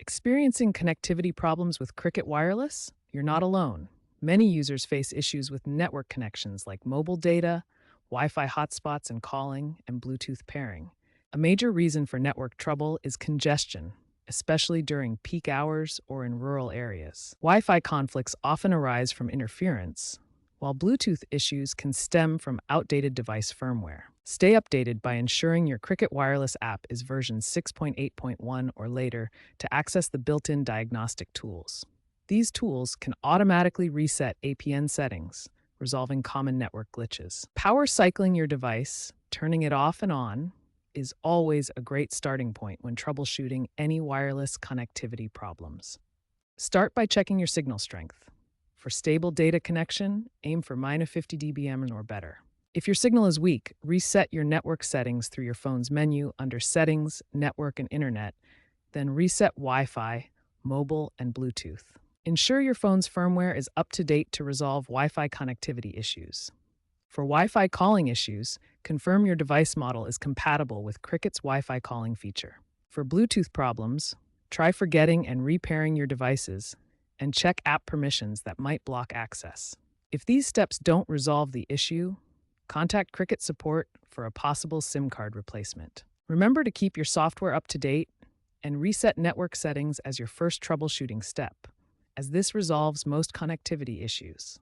Experiencing connectivity problems with Cricket Wireless? You're not alone. Many users face issues with network connections like mobile data, Wi Fi hotspots and calling, and Bluetooth pairing. A major reason for network trouble is congestion, especially during peak hours or in rural areas. Wi Fi conflicts often arise from interference, while Bluetooth issues can stem from outdated device firmware. Stay updated by ensuring your Cricket Wireless app is version 6.8.1 or later to access the built-in diagnostic tools. These tools can automatically reset APN settings, resolving common network glitches. Power cycling your device, turning it off and on, is always a great starting point when troubleshooting any wireless connectivity problems. Start by checking your signal strength. For stable data connection, aim for -50 dBm or better. If your signal is weak, reset your network settings through your phone's menu under Settings, Network, and Internet, then reset Wi-Fi, mobile, and Bluetooth. Ensure your phone's firmware is up to date to resolve Wi-Fi connectivity issues. For Wi-Fi calling issues, confirm your device model is compatible with Cricket's Wi-Fi calling feature. For Bluetooth problems, try forgetting and repairing your devices, and check app permissions that might block access. If these steps don't resolve the issue, contact Cricket support for a possible SIM card replacement. Remember to keep your software up to date and reset network settings as your first troubleshooting step, as this resolves most connectivity issues.